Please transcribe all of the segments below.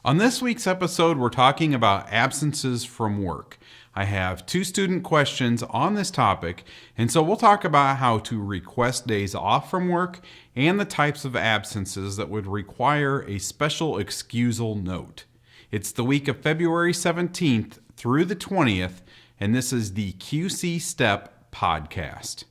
On this week's episode, we're talking about absences from work. I have 2 student questions on this topic, and so we'll talk about how to request days off from work and the types of absences that would require a special excusal note. It's the week of February 17th through the 20th, and this is the QC Step podcast.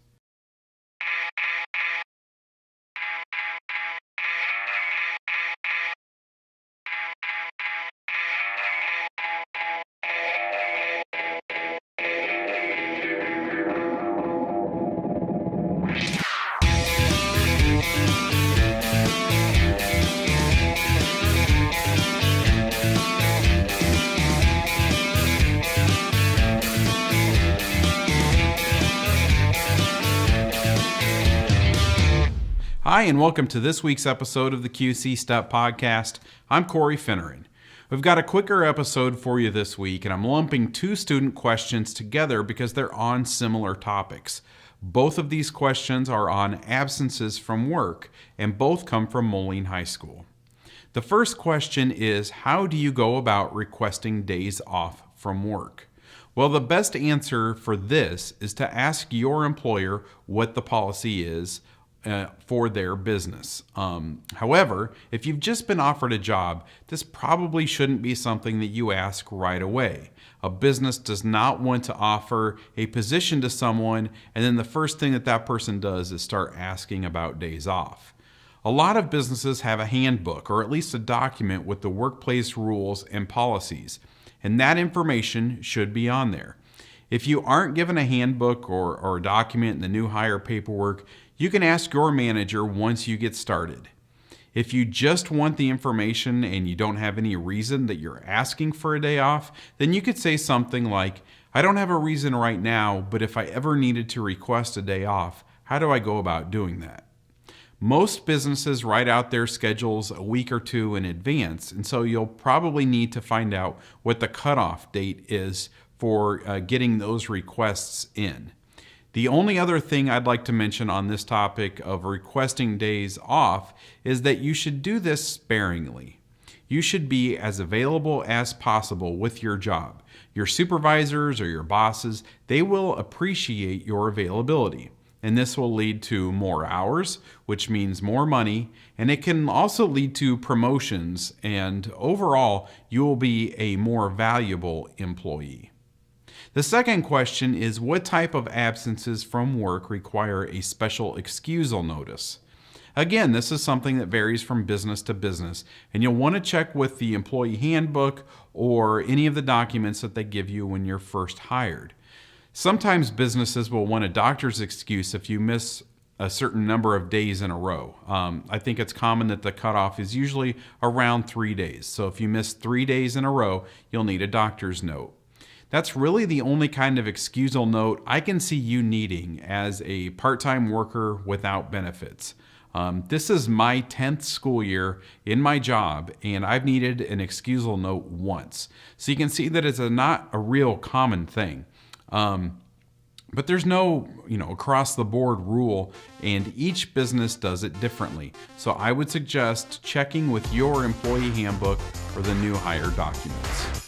Hi, and welcome to this week's episode of the QC Step podcast. I'm Corey Finneran. We've got a quicker episode for you this week, and I'm lumping 2 student questions together because they're on similar topics. Both of these questions are on absences from work, and both come from Moline High School. The first question is, how do you go about requesting days off from work? Well, the best answer for this is to ask your employer what the policy is for their business. However, if you've just been offered a job, this probably shouldn't be something that you ask right away. A business does not want to offer a position to someone, and then the first thing that person does is start asking about days off. A lot of businesses have a handbook, or at least a document with the workplace rules and policies, and that information should be on there. If you aren't given a handbook or a document in the new hire paperwork, you can ask your manager once you get started. If you just want the information and you don't have any reason that you're asking for a day off, then you could say something like, I don't have a reason right now, but if I ever needed to request a day off, how do I go about doing that? Most businesses write out their schedules a week or 2 in advance, and so you'll probably need to find out what the cutoff date is for getting those requests in. The only other thing I'd like to mention on this topic of requesting days off is that you should do this sparingly. You should be as available as possible with your job. Your supervisors or your bosses, they will appreciate your availability. And this will lead to more hours, which means more money, and it can also lead to promotions, and overall, you will be a more valuable employee. The second question is, what type of absences from work require a special excusal notice? Again, this is something that varies from business to business, and you'll want to check with the employee handbook or any of the documents that they give you when you're first hired. Sometimes businesses will want a doctor's excuse if you miss a certain number of days in a row. I think it's common that the cutoff is usually around 3 days. So if you miss 3 days in a row, you'll need a doctor's note. That's really the only kind of excusal note I can see you needing as a part-time worker without benefits. This is my 10th school year in my job, and I've needed an excusal note once. So you can see that it's not a real common thing. But there's no, across the board rule, and each business does it differently. So I would suggest checking with your employee handbook for the new hire documents.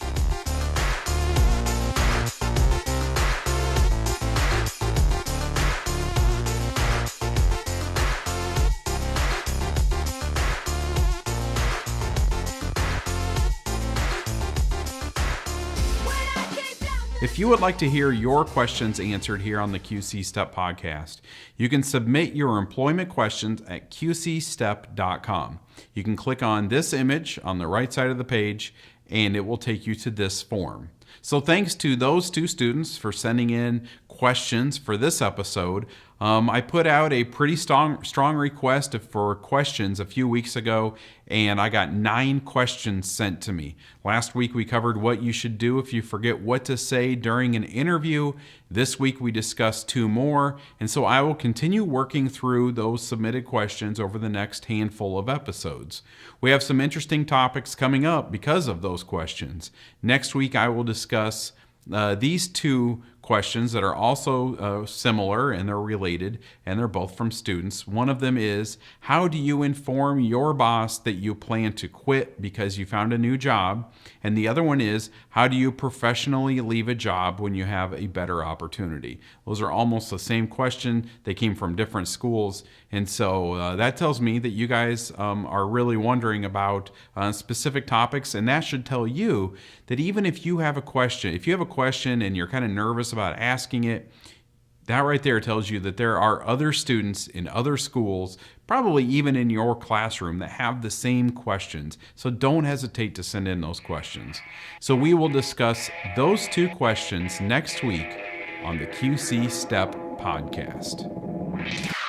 If you would like to hear your questions answered here on the QC Step podcast, you can submit your employment questions at qcstep.com. You can click on this image on the right side of the page, and it will take you to this form. So thanks to those 2 students for sending in questions for this episode. I put out a pretty strong request for questions a few weeks ago, and I got 9 questions sent to me. Last week we covered what you should do if you forget what to say during an interview. This week we discussed 2 more, and so I will continue working through those submitted questions over the next handful of episodes. We have some interesting topics coming up because of those questions. Next week I will discuss these 2 questions that are also similar and they're related and they're both from students. One of them is, how do you inform your boss that you plan to quit because you found a new job? And the other one is, how do you professionally leave a job when you have a better opportunity? Those are almost the same question. They came from different schools. And so that tells me that you guys are really wondering about specific topics. And that should tell you that even if you have a question, and you're kind of nervous about asking it, that right there tells you that there are other students in other schools, probably even in your classroom, that have the same questions. So don't hesitate to send in those questions. So we will discuss those two questions next week on the QC Step podcast.